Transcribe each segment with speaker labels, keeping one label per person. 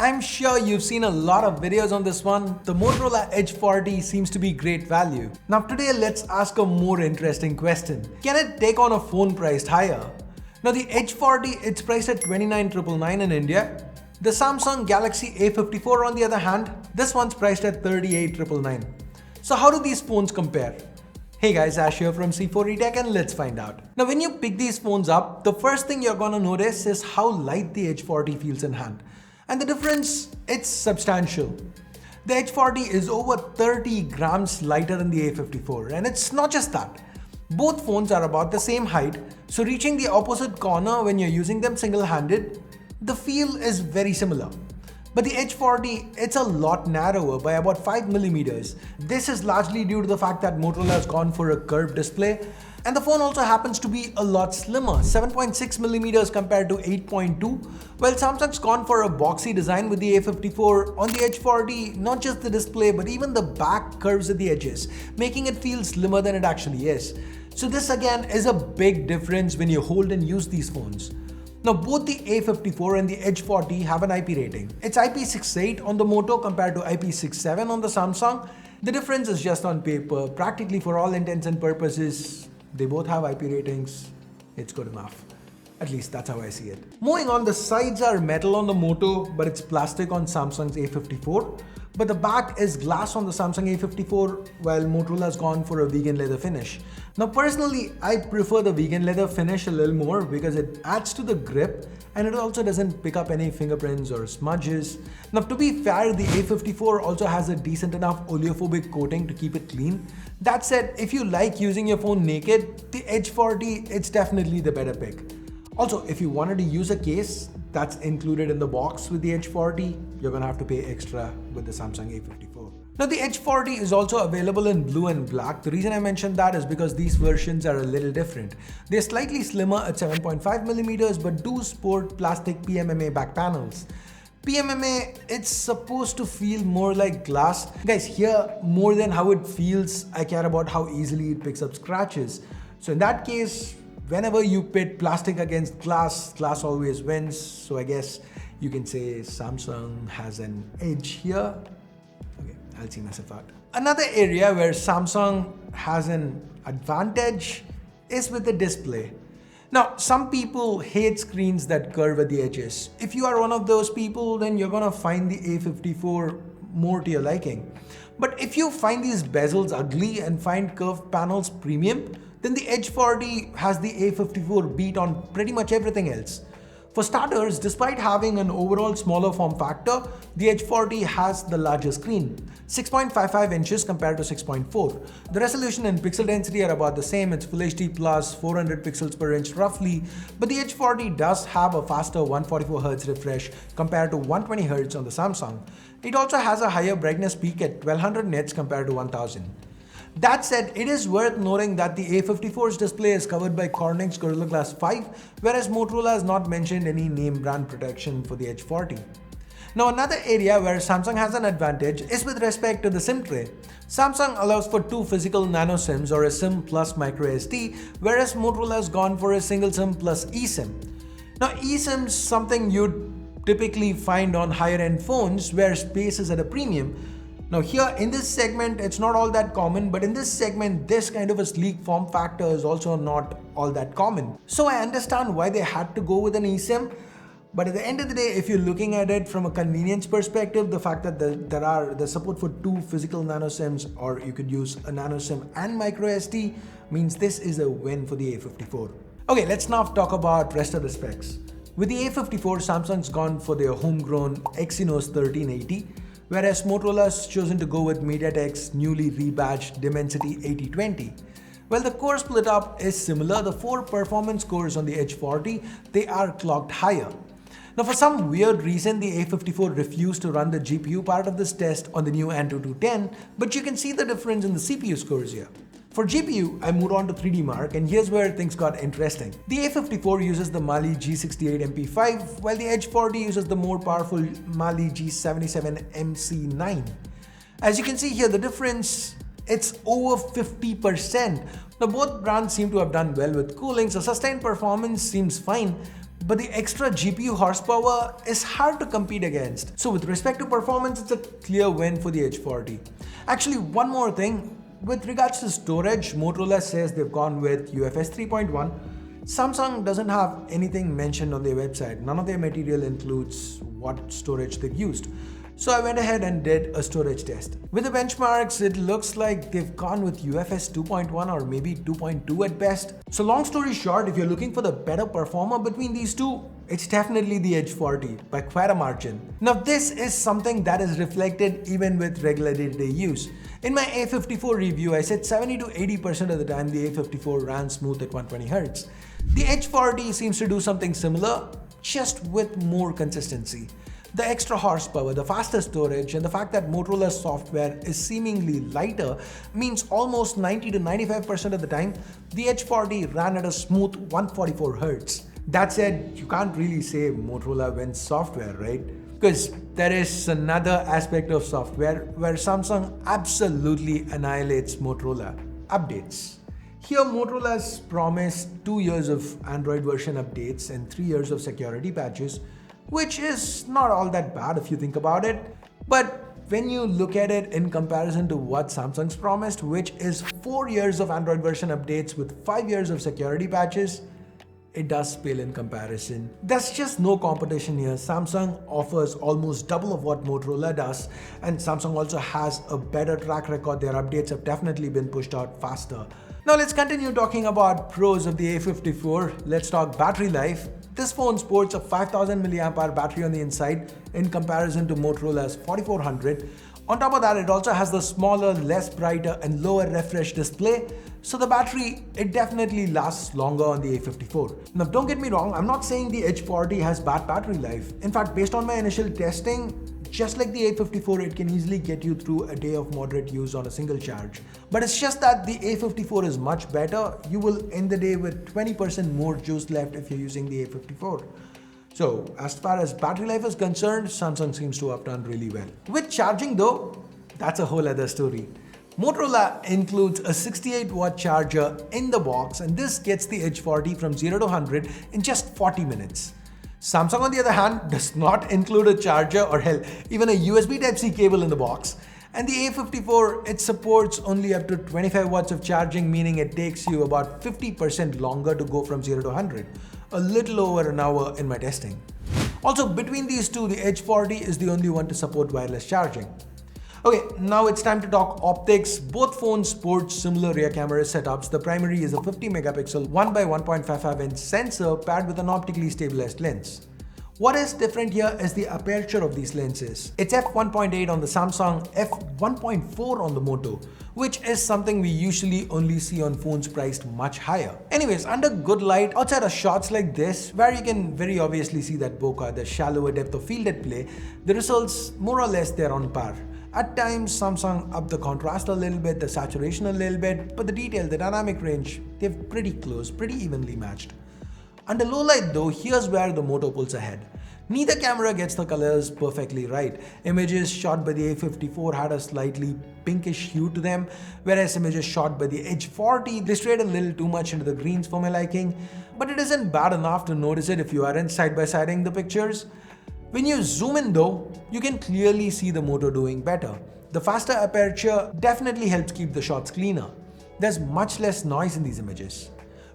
Speaker 1: I'm sure you've seen a lot of videos on this one. The Motorola Edge 40 seems to be great value. Now today let's ask a more interesting question. Can it take on a phone priced higher? Now the Edge 40, it's priced at 29,999 in India. The Samsung Galaxy A54 on the other hand, this one's priced at 38,999. So how do these phones compare? Hey guys, Ash here from C4E Tech and let's find out. Now when you pick these phones up, the first thing you're gonna notice is how light the Edge 40 feels in hand. And the difference, it's substantial. The Edge 40 is over 30 grams lighter than the A54, and it's not just that. Both phones are about the same height, so reaching the opposite corner when you're using them single-handed, the feel is very similar. But the Edge 40, it's a lot narrower by about 5mm. This is largely due to the fact that Motorola has gone for a curved display, and the phone also happens to be a lot slimmer, 7.6mm compared to 8.2, while Samsung's gone for a boxy design with the A54. On the Edge 40, not just the display but even the back curves at the edges, making it feel slimmer than it actually is. So this again is a big difference when you hold and use these phones. Now both the A54 and the Edge 40 have an IP rating. It's IP68 on the Moto compared to IP67 on the Samsung. The difference is just on paper. Practically for all intents and purposes, they both have IP ratings. It's good enough. At least that's how I see it. Moving on, the sides are metal on the Moto, but it's plastic on Samsung's A54. But the back is glass on the Samsung A54, while Motorola's gone for a vegan leather finish. Now personally, I prefer the vegan leather finish a little more because it adds to the grip and it also doesn't pick up any fingerprints or smudges. Now to be fair, the A54 also has a decent enough oleophobic coating to keep it clean. That said, if you like using your phone naked, the Edge 40, it's definitely the better pick. Also, if you wanted to use a case, that's included in the box with the Edge 40, you're gonna have to pay extra with the Samsung A54. Now the Edge 40 is also available in blue and black. The reason I mentioned that is because these versions are a little different. They're slightly slimmer at 7.5mm but do sport plastic PMMA back panels. PMMA, it's supposed to feel more like glass. Guys, here more than how it feels, I care about how easily it picks up scratches. So in that case, whenever you pit plastic against glass, glass always wins. So I guess you can say Samsung has an edge here. Okay, I'll see myself out. Another area where Samsung has an advantage is with the display. Now, some people hate screens that curve at the edges. If you are one of those people, then you're gonna find the A54 more to your liking. But if you find these bezels ugly and find curved panels premium, then the Edge 40 has the A54 beat on pretty much everything else. For starters, despite having an overall smaller form factor, the Edge 40 has the larger screen, 6.55 inches compared to 6.4. The resolution and pixel density are about the same. It's Full HD plus 400 pixels per inch roughly, but the Edge 40 does have a faster 144Hz refresh compared to 120Hz on the Samsung. It also has a higher brightness peak at 1200 nits compared to 1000. That said, it is worth noting that the A54's display is covered by Corning's Gorilla Glass 5, whereas Motorola has not mentioned any name brand protection for the Edge 40. Now another area where Samsung has an advantage is with respect to the SIM tray. Samsung allows for 2 physical nano SIMs or a SIM plus microSD, whereas Motorola has gone for a single SIM plus eSIM. Now eSIM is something you'd typically find on higher end phones where space is at a premium. Now here in this segment, it's not all that common, but in this segment, this kind of a sleek form factor is also not all that common. So I understand why they had to go with an eSIM, but at the end of the day, if you're looking at it from a convenience perspective, the fact that there's support for 2 physical nano SIMs, or you could use a nano SIM and micro SD, means this is a win for the A54. Okay, let's now talk about rest of the specs. With the A54, Samsung's gone for their homegrown Exynos 1380. Whereas Motorola has chosen to go with MediaTek's newly rebadged Dimensity 8020. While the core split up is similar, the 4 performance cores on the Edge 40, they are clocked higher. Now for some weird reason, the A54 refused to run the GPU part of this test on the new Antutu 10, but you can see the difference in the CPU scores here. For GPU, I moved on to 3D Mark, and here's where things got interesting. The A54 uses the Mali G68 MP5, while the Edge 40 uses the more powerful Mali G77 MC9. As you can see here, the difference, it's over 50%. Now both brands seem to have done well with cooling, so sustained performance seems fine, but the extra GPU horsepower is hard to compete against. So with respect to performance, it's a clear win for the Edge 40. Actually, one more thing. With regards to storage, Motorola says they've gone with UFS 3.1. Samsung doesn't have anything mentioned on their website. None of their material includes what storage they've used. So I went ahead and did a storage test. With the benchmarks, it looks like they've gone with UFS 2.1 or maybe 2.2 at best. So long story short, if you're looking for the better performer between these two, it's definitely the Edge 40 by quite a margin. Now this is something that is reflected even with regular day-to-day use. In my A54 review, I said 70 to 80% of the time the A54 ran smooth at 120Hz. The Edge 40 seems to do something similar, just with more consistency. The extra horsepower, the faster storage, and the fact that Motorola's software is seemingly lighter means almost 90 to 95% of the time, the Edge 40 ran at a smooth 144Hz. That said, you can't really say Motorola wins software, right? Because there is another aspect of software where Samsung absolutely annihilates Motorola: updates. Here, Motorola's promised 2 years of Android version updates and 3 years of security patches, which is not all that bad if you think about it. But when you look at it in comparison to what Samsung's promised, which is 4 years of Android version updates with 5 years of security patches, it does pale in comparison. There's just no competition here. Samsung offers almost double of what Motorola does, and Samsung also has a better track record. Their updates have definitely been pushed out faster. Now let's continue talking about pros of the A54. Let's talk battery life. This phone sports a 5000 mAh battery on the inside in comparison to Motorola's 4400. On top of that, it also has the smaller, less brighter and lower refresh display. So the battery, it definitely lasts longer on the A54. Now don't get me wrong, I'm not saying the Edge 40 has bad battery life. In fact, based on my initial testing, just like the A54, it can easily get you through a day of moderate use on a single charge. But it's just that the A54 is much better. You will end the day with 20% more juice left if you're using the A54. So as far as battery life is concerned, Samsung seems to have done really well. With charging though, that's a whole other story. Motorola includes a 68-watt charger in the box, and this gets the Edge 40 from 0 to 100 in just 40 minutes. Samsung, on the other hand, does not include a charger or hell, even a USB Type-C cable in the box. And the A54, it supports only up to 25 watts of charging, meaning it takes you about 50% longer to go from 0 to 100. A little over an hour in my testing. Also, between these two, the Edge 40 is the only one to support wireless charging. Okay, now it's time to talk optics. Both phones sport similar rear camera setups. The primary is a 50 megapixel 1x1.55 inch sensor paired with an optically stabilized lens. What is different here is the aperture of these lenses. It's f1.8 on the Samsung, f1.4 on the Moto, which is something we usually only see on phones priced much higher. Anyways, under good light, outside of shots like this, where you can very obviously see that bokeh, the shallower depth of field at play, the results more or less they're on par. At times, Samsung upped the contrast a little bit, the saturation a little bit, but the detail, the dynamic range, they're pretty close, pretty evenly matched. Under low light though, here's where the Moto pulls ahead. Neither camera gets the colors perfectly right. Images shot by the A54 had a slightly pinkish hue to them, whereas images shot by the Edge 40, they strayed a little too much into the greens for my liking. But it isn't bad enough to notice it if you aren't side-by-siding the pictures. When you zoom in though, you can clearly see the Moto doing better. The faster aperture definitely helps keep the shots cleaner. There's much less noise in these images.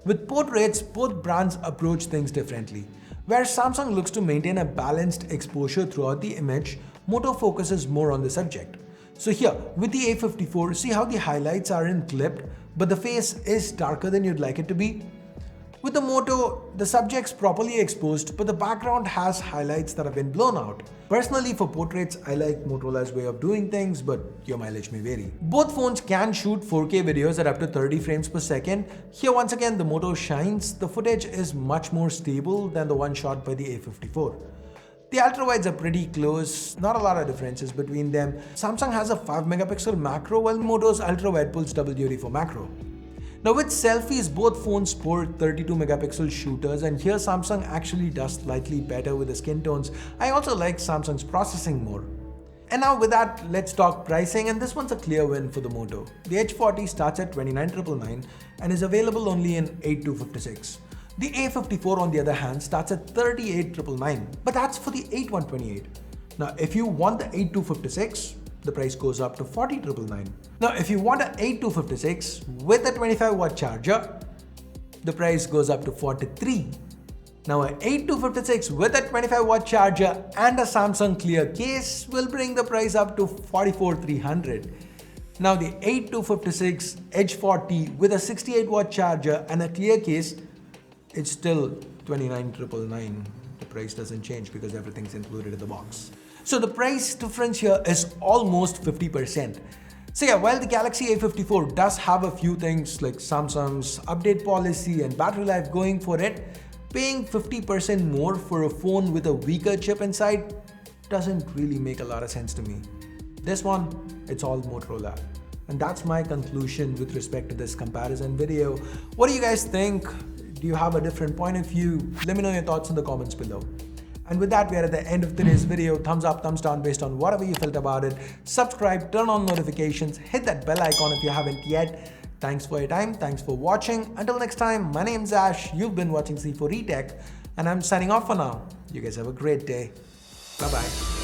Speaker 1: With portraits, both brands approach things differently. Where Samsung looks to maintain a balanced exposure throughout the image, Moto focuses more on the subject. So here, with the A54, see how the highlights aren't clipped, but the face is darker than you'd like it to be? With the Moto, the subject's properly exposed, but the background has highlights that have been blown out. Personally, for portraits, I like Motorola's way of doing things, but your mileage may vary. Both phones can shoot 4K videos at up to 30 frames per second. Here once again, the Moto shines. The footage is much more stable than the one shot by the A54. The ultra-wides are pretty close, not a lot of differences between them. Samsung has a 5 megapixel macro, while Moto's ultra-wide pulls double duty for macro. Now with selfies, both phones sport 32 megapixel shooters, and here Samsung actually does slightly better with the skin tones. I also like Samsung's processing more. And now with that, let's talk pricing, and this one's a clear win for the Moto. The Edge 40 starts at $29,999 and is available only in 8256. The A54 on the other hand starts at 38,999, but that's for the 8128. Now if you want the 8256, the price goes up to 40,999. Now if you want an 8256 with a 25-watt charger, the price goes up to 43. Now an 8256 with a 25-watt charger and a Samsung clear case will bring the price up to 44,300. Now the 8256 Edge 40 with a 68-watt charger and a clear case, it's still 29,999. The price doesn't change because everything's included in the box. So the price difference here is almost 50%. So yeah, while the Galaxy A54 does have a few things like Samsung's update policy and battery life going for it, paying 50% more for a phone with a weaker chip inside doesn't really make a lot of sense to me. This one, it's all Motorola. And that's my conclusion with respect to this comparison video. What do you guys think? Do you have a different point of view? Let me know your thoughts in the comments below. And with that, we are at the end of today's video. Thumbs up, thumbs down based on whatever you felt about it. Subscribe, turn on notifications, hit that bell icon if you haven't yet. Thanks for your time. Thanks for watching. Until next time, my name's Ash. You've been watching C4E Tech, and I'm signing off for now. You guys have a great day. Bye-bye.